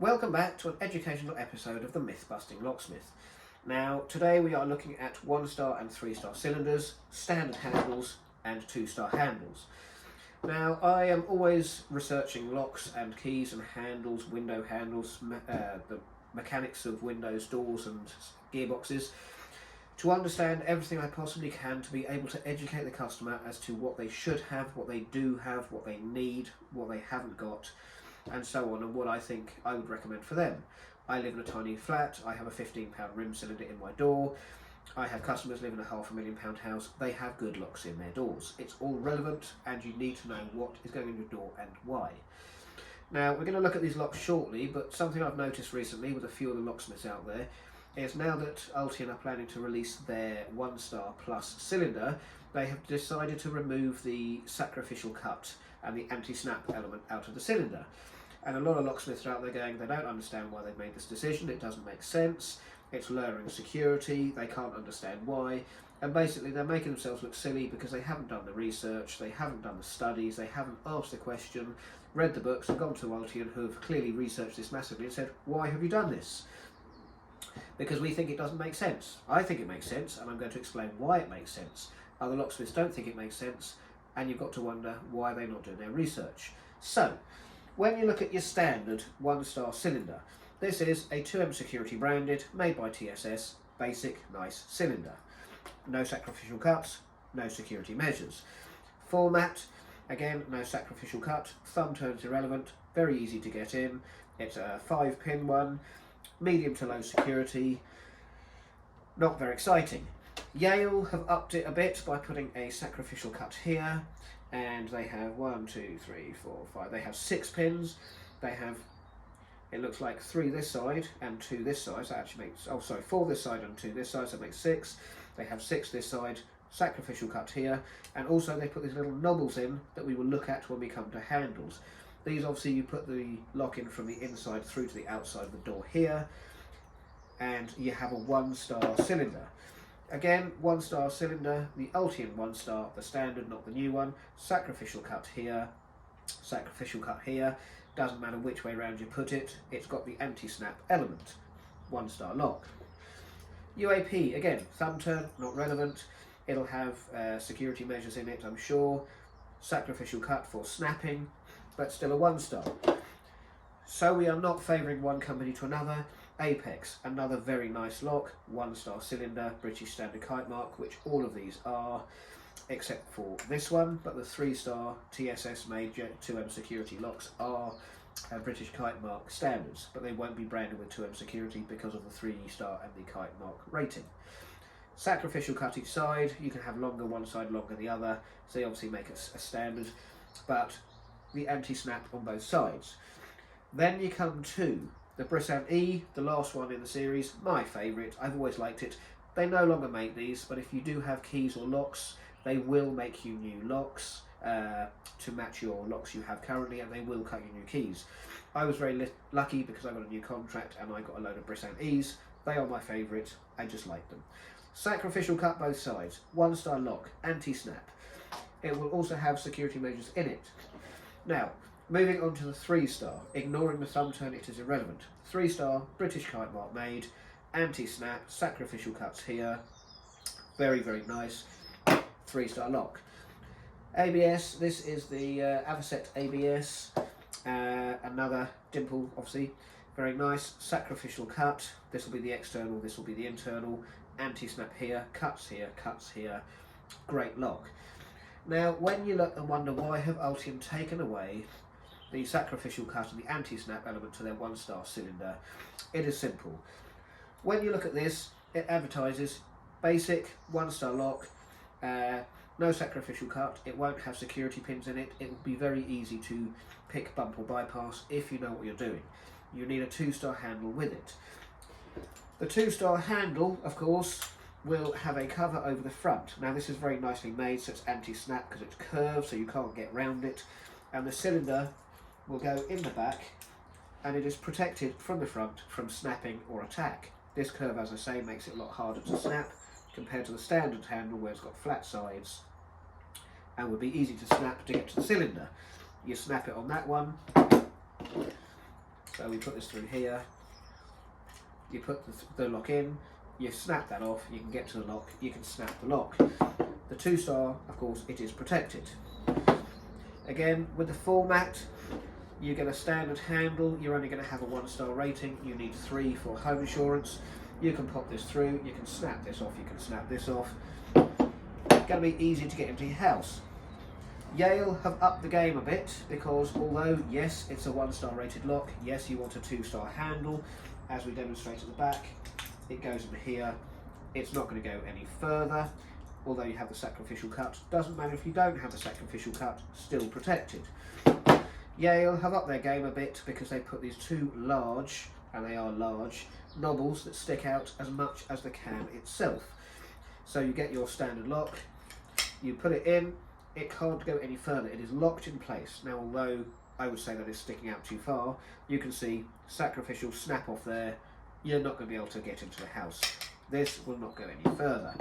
Welcome back to an educational episode of the Myth-Busting Locksmith. Now, today we are looking at 1-star and 3-star cylinders, standard handles and 2-star handles. Now, I am always researching locks and keys and handles, window handles, the mechanics of windows, doors and gearboxes, to understand everything I possibly can to be able to educate the customer as to what they should have, what they do have, what they need, what they haven't got, and so on, and what I think I would recommend for them. I live in a tiny flat, I have a £15 rim cylinder in my door, I have customers live in a £500,000 house, they have good locks in their doors. It's all relevant and you need to know what is going in your door and why. Now, we're going to look at these locks shortly, but something I've noticed recently with a few of the locksmiths out there is now that Ultion are planning to release their 1-star plus cylinder, they have decided to remove the sacrificial cut and the anti-snap element out of the cylinder. And a lot of locksmiths are out there going, they don't understand why they've made this decision, it doesn't make sense, it's lowering security, they can't understand why, and basically they're making themselves look silly because they haven't done the research, they haven't done the studies, they haven't asked the question, read the books and gone to Ultion, who have clearly researched this massively and said, why have you done this? Because we think it doesn't make sense. I think it makes sense, and I'm going to explain why it makes sense. Other locksmiths don't think it makes sense, and you've got to wonder why they're not doing their research. So, when you look at your standard 1-star cylinder, this is a 2M security branded, made by TSS, basic, nice cylinder. No sacrificial cuts, no security measures. Format, again, no sacrificial cut, thumb turns irrelevant, very easy to get in. It's a 5-pin one, medium to low security, not very exciting. Yale have upped it a bit by putting a sacrificial cut here, and they have 1, 2, 3, 4, 5, they have 6 pins, they have, it looks like 3 this side and 2 this side, so that actually makes, 4 this side and 2 this side, so it makes 6, they have 6 this side, sacrificial cut here, and also they put these little knobbles in that we will look at when we come to handles. These obviously you put the lock in from the inside through to the outside of the door here, and you have a 1-star cylinder. Again, 1-star cylinder, the Ultion 1-star, the standard, not the new one. Sacrificial cut here, doesn't matter which way around you put it, it's got the anti-snap element. 1-star lock. UAP, again, thumb turn, not relevant. It'll have security measures in it, I'm sure. Sacrificial cut for snapping, but still a 1-star. So we are not favouring one company to another. Apex, another very nice lock, 1-star cylinder, British Standard Kite Mark, which all of these are, except for this one, but the 3-star TSS made 2M security locks are British Kite Mark standards, but they won't be branded with 2M security because of the 3-star and the Kite Mark rating. Sacrificial cut each side, you can have longer one side, longer the other, so they obviously make a standard, but the anti-snap on both sides. Then you come to the Brisant E, the last one in the series, my favourite, I've always liked it. They no longer make these, but if you do have keys or locks, they will make you new locks to match your locks you have currently, and they will cut you new keys. I was very lucky because I got a new contract and I got a load of Brisant E's. They are my favourite, I just like them. Sacrificial cut both sides, 1-star lock, anti-snap. It will also have security measures in it. Now, moving on to the 3-star, ignoring the thumb turn, it is irrelevant. 3-star, British Kite Mark made, anti-snap, sacrificial cuts here, very, very nice, 3-star lock. ABS, this is the Avocet ABS, another dimple, obviously, very nice, sacrificial cut, this will be the external, this will be the internal, anti-snap here, cuts here, great lock. Now, when you look and wonder why have Ultion taken away the sacrificial cut and the anti-snap element to their 1-star cylinder, it is simple. When you look at this, it advertises basic 1-star lock, no sacrificial cut, it won't have security pins in it, it will be very easy to pick, bump or bypass if you know what you're doing. You need a 2-star handle with it. The 2-star handle, of course, will have a cover over the front. Now this is very nicely made, so it's anti-snap because it's curved so you can't get round it, and the cylinder will go in the back and it is protected from the front from snapping or attack. This curve, as I say, makes it a lot harder to snap compared to the standard handle where it's got flat sides and would be easy to snap to get to the cylinder. You snap it on that one, So we put this through here, you put the lock in, you snap that off, you can get to the lock, you can snap the lock. The 2-star, of course, it is protected. Again, with the format, you get a standard handle, you're only going to have a 1-star rating, you need 3 for home insurance. You can pop this through, you can snap this off, you can snap this off. It's going to be easy to get into your house. Yale have upped the game a bit because although, yes, it's a 1-star rated lock, yes, you want a 2-star handle, as we demonstrate at the back, it goes in here, it's not going to go any further, although you have the sacrificial cut. Doesn't matter if you don't have the sacrificial cut, still protected. Yale have upped their game a bit because they put these 2 large, and they are large, knobbles that stick out as much as the can itself. So you get your standard lock, you put it in, it can't go any further, it is locked in place. Now although I would say that it's sticking out too far, you can see sacrificial snap off there, you're not going to be able to get into the house. This will not go any further.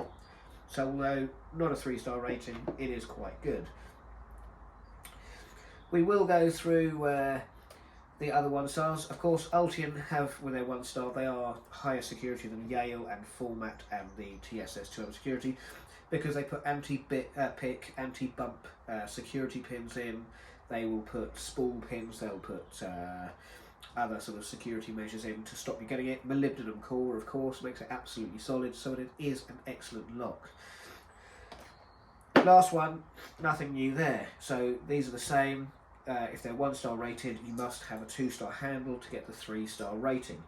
So although not a 3-star rating, it is quite good. We will go through the other 1-stars. Of course, Ultian have, with their 1-star, they are higher security than Yale and Format and the TSS 200 security, because they put anti-pick, anti-bump security pins in. They will put spool pins, they'll put other sort of security measures in to stop you getting it. Molybdenum core, of course, makes it absolutely solid, so it is an excellent lock. Last one, nothing new there. So these are the same. If they're 1-star rated, you must have a 2-star handle to get the 3-star rating.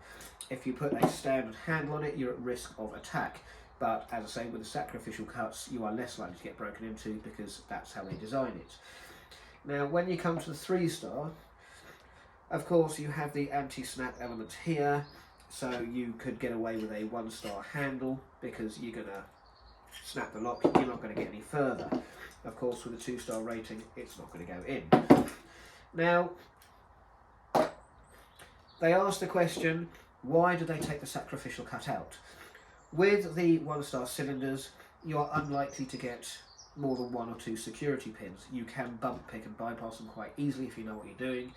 If you put a standard handle on it, you're at risk of attack. But as I say, with the sacrificial cuts, you are less likely to get broken into because that's how they design it. Now, when you come to the 3-star, of course, you have the anti-snap element here, so you could get away with a 1-star handle because you're going to snap the lock, you're not going to get any further. Of course, with a 2-star rating, it's not going to go in. Now, they asked the question, why did they take the sacrificial cut out? With the 1-star cylinders, you are unlikely to get more than 1 or 2 security pins. You can bump, pick and bypass them quite easily if you know what you're doing.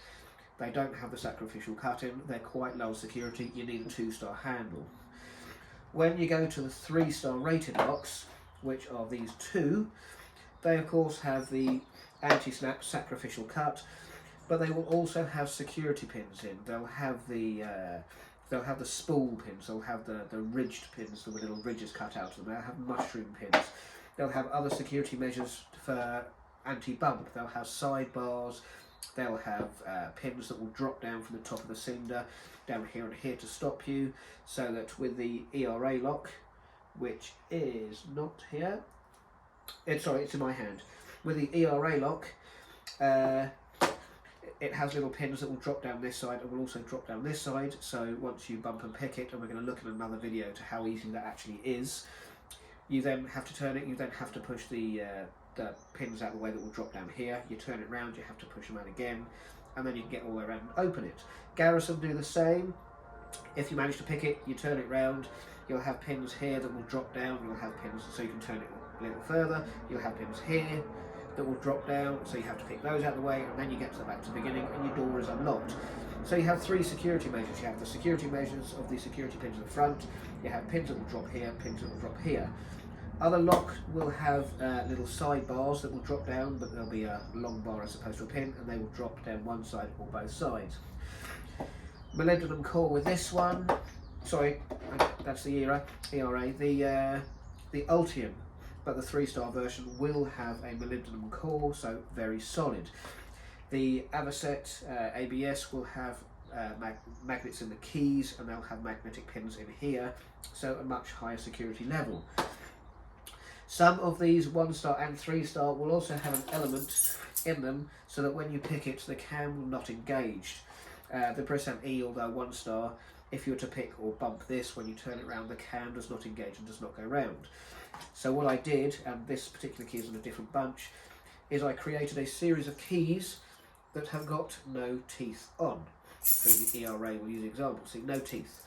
They don't have the sacrificial cut in, they're quite low security, you need a 2-star handle. When you go to the 3-star rated locks, which are these 2, they of course have the anti-snap sacrificial cut, but they will also have security pins in. They'll have the spool pins, they'll have the ridged pins, the little ridges cut out of them, they'll have mushroom pins, they'll have other security measures for anti-bump, they'll have sidebars, they'll have pins that will drop down from the top of the cylinder down here and here to stop you, so that with the ERA lock, which is not here, it's in my hand, with the ERA lock, it has little pins that will drop down this side and will also drop down this side, so once you bump and pick it, and we're going to look in another video to how easy that actually is, you then have to turn it, you then have to push the pins out of the way that will drop down here, you turn it round, you have to push them out again, and then you can get all the way around and open it. Garrison do the same. If you manage to pick it, you turn it round, you'll have pins here that will drop down, you'll have pins so you can turn it a little further, you'll have pins here that will drop down, so you have to pick those out of the way, and then you get to the back to the beginning and your door is unlocked. So you have 3 security measures. You have the security measures of the security pins in the front, you have pins that will drop here, pins that will drop here. Other lock will have little side bars that will drop down, but there'll be a long bar as opposed to a pin, and they will drop down one side or both sides. Molybdenum core with this one, sorry, that's the ERA. The Ultium, but the 3-star version will have a molybdenum core, so very solid. The Avocet ABS will have magnets in the keys, and they'll have magnetic pins in here, so a much higher security level. Some of these 1-star and 3-star will also have an element in them so that when you pick it, the can will not engage. The Brisam E, although 1-star, if you were to pick or bump this, when you turn it around, the can does not engage and does not go round. So what I did, and this particular key is in a different bunch, is I created a series of keys that have got no teeth on. So the ERA will use the example, see, no teeth.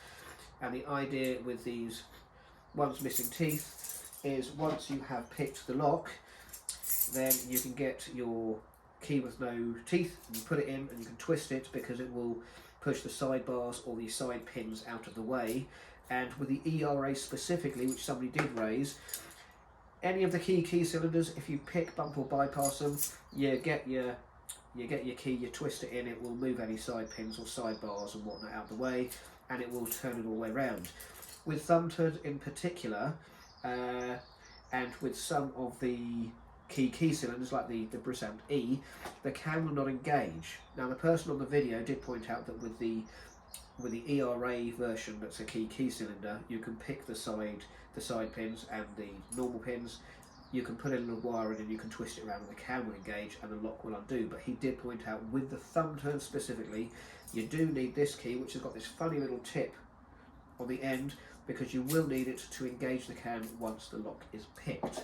And the idea with these ones missing teeth is once you have picked the lock, then you can get your key with no teeth, and you put it in and you can twist it because it will push the sidebars or the side pins out of the way. And with the ERA specifically, which somebody did raise, any of the key cylinders, if you pick, bump or bypass them, you get your key, you twist it in, it will move any side pins or sidebars and whatnot out of the way, and it will turn it all the way around. With thumb-turd in particular, and with some of the key cylinders like the Brisant E, the cam will not engage. Now the person on the video did point out that with the ERA version that's a key cylinder, you can pick the side pins and the normal pins. You can put in a little wire in and you can twist it around and the cam will engage and the lock will undo. But he did point out with the thumb-turd specifically, you do need this key, which has got this funny little tip on the end, because you will need it to engage the cam once the lock is picked.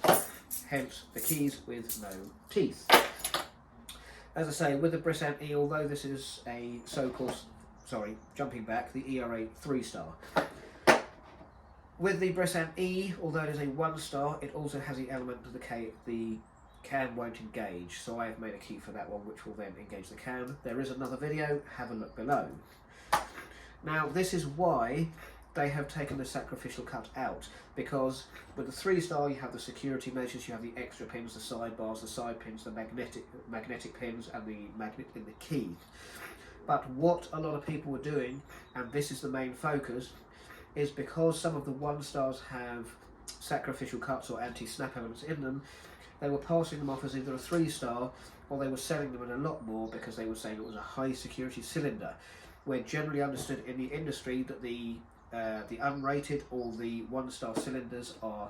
Hence the keys with no teeth. As I say, with the Brisant E, although this is a jumping back, the ERA 3-star. With the Brisant E, although it is a 1-star, it also has the element of the cam won't engage. So I have made a key for that one, which will then engage the cam. There is another video, have a look below. Now this is why they have taken the sacrificial cut out, because with the 3-star you have the security measures, you have the extra pins, the sidebars, the side pins, the magnetic pins and the magnet in the key. But what a lot of people were doing, and this is the main focus, is because some of the 1-stars have sacrificial cuts or anti-snap elements in them, they were passing them off as either a 3-star or they were selling them in a lot more because they were saying it was a high security cylinder. We're generally understood in the industry that the unrated or the 1-star cylinders are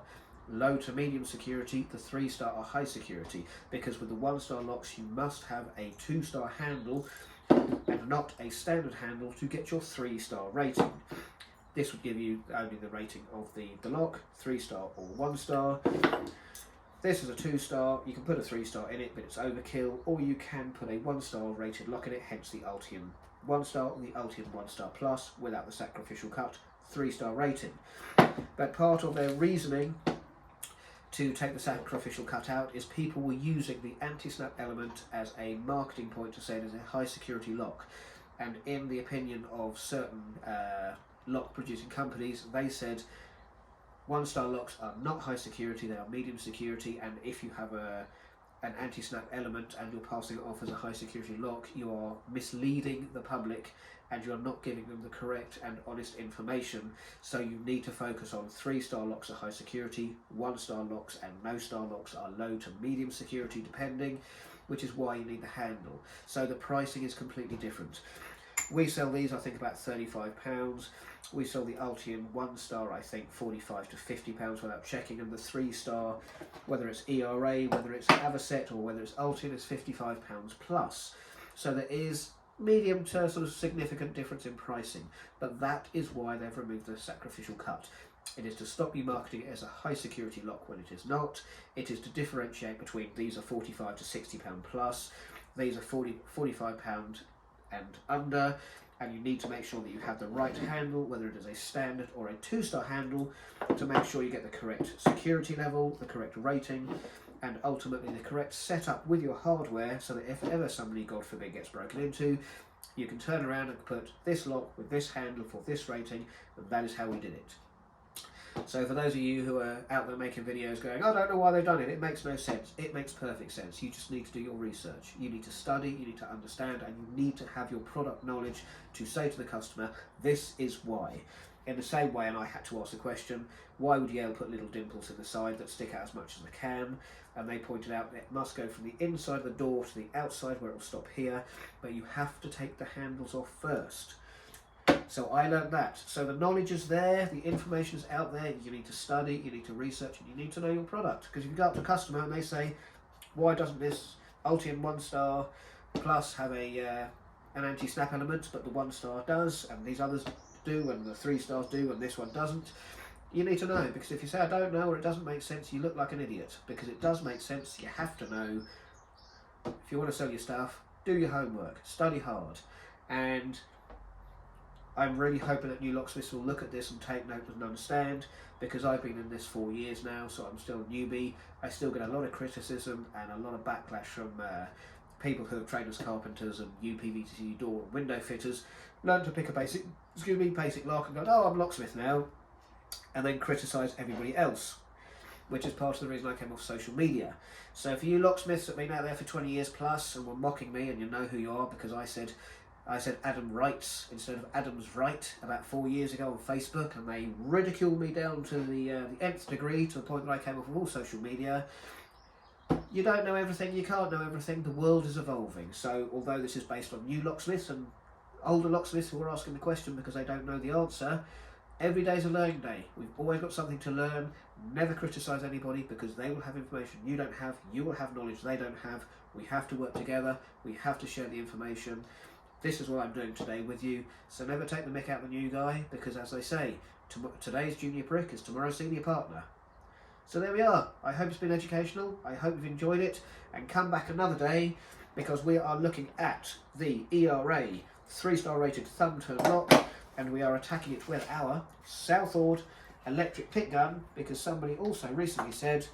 low to medium security, the 3-star are high security, because with the 1-star locks you must have a 2-star handle and not a standard handle to get your 3-star rating. This would give you only the rating of the lock, 3-star or 1-star. This is a 2-star, you can put a 3-star in it, but it's overkill, or you can put a 1-star rated lock in it, hence the Ultium 1-star or the Ultium 1-star Plus without the sacrificial cut, 3-star rating. But part of their reasoning to take the sacrificial cut out is people were using the anti-snap element as a marketing point to say it is a high security lock. And in the opinion of certain lock producing companies, they said 1-star locks are not high security, they are medium security, and if you have an anti-snap element and you're passing it off as a high security lock, you are misleading the public and you're not giving them the correct and honest information. So you need to focus on 3-star locks are high security, 1-star locks and no star locks are low to medium security depending, which is why you need the handle. So the pricing is completely different. We sell these, I think, about £35. We sell the Ultium 1-star, I think, £45 to £50 without checking, and the 3-star, whether it's ERA, whether it's Avocet, or whether it's Ultium, is £55 plus. So there is medium to sort of significant difference in pricing, but that is why they've removed the sacrificial cut. It is to stop you marketing it as a high security lock when it is not. It is to differentiate between these are £45 to £60 plus, these are £45 and under, and you need to make sure that you have the right handle, whether it is a standard or a 2-star handle, to make sure you get the correct security level, the correct rating, and ultimately the correct setup with your hardware, so that if ever somebody, God forbid, gets broken into, you can turn around and put this lock with this handle for this rating, and that is how we did it. So for those of you who are out there making videos going, I don't know why they've done it, it makes no sense. It makes perfect sense. You just need to do your research. You need to study, you need to understand, and you need to have your product knowledge to say to the customer, this is why. In the same way, and I had to ask the question, why would Yale put little dimples in the side that stick out as much as they can? And they pointed out that it must go from the inside of the door to the outside where it will stop here, but you have to take the handles off first. So I learned that. So the knowledge is there, the information is out there, you need to study, you need to research, and you need to know your product. Because if you go up to a customer and they say, why doesn't this Ultium 1-star Plus have an anti-snap element, but the 1-star does, and these others do, and the 3-stars do, and this one doesn't? You need to know, because if you say I don't know, or it doesn't make sense, you look like an idiot. Because it does make sense, you have to know. If you want to sell your stuff, do your homework, study hard, and I'm really hoping that new locksmiths will look at this and take note and understand, because I've been in this 4 years now, so I'm still a newbie. I still get a lot of criticism and a lot of backlash from people who have trained as carpenters and UPVC door and window fitters learn to pick a basic lock and go, oh, I'm locksmith now, and then criticise everybody else, which is part of the reason I came off social media. So for you locksmiths that have been out there for 20 years plus and were mocking me, and you know who you are because I said Adam writes instead of Adam's right about 4 years ago on Facebook, and they ridiculed me down to the nth degree, to the point that I came off of all social media. You don't know everything, you can't know everything, the world is evolving. So although this is based on new locksmiths and older locksmiths who are asking the question because they don't know the answer, every day's a learning day. We've always got something to learn. Never criticise anybody because they will have information you don't have, you will have knowledge they don't have. We have to work together, we have to share the information. This is what I'm doing today with you, so never take the mick out of the new guy, because as they say, today's junior prick is tomorrow's senior partner. So there we are. I hope it's been educational, I hope you've enjoyed it, and come back another day because we are looking at the ERA 3-star rated thumb turn lock, and we are attacking it with our Southord electric pick gun, because somebody also recently said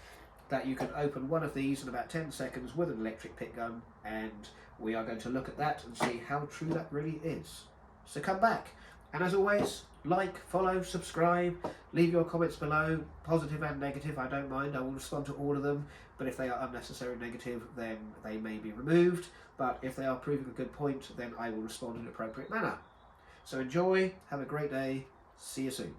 that you can open one of these in about 10 seconds with an electric pick gun, and we are going to look at that and see how true that really is. So come back, and as always, like, follow, subscribe, leave your comments below, positive and negative, I don't mind, I will respond to all of them, but if they are unnecessary negative, then they may be removed, but if they are proving a good point, then I will respond in an appropriate manner. So enjoy, have a great day, see you soon.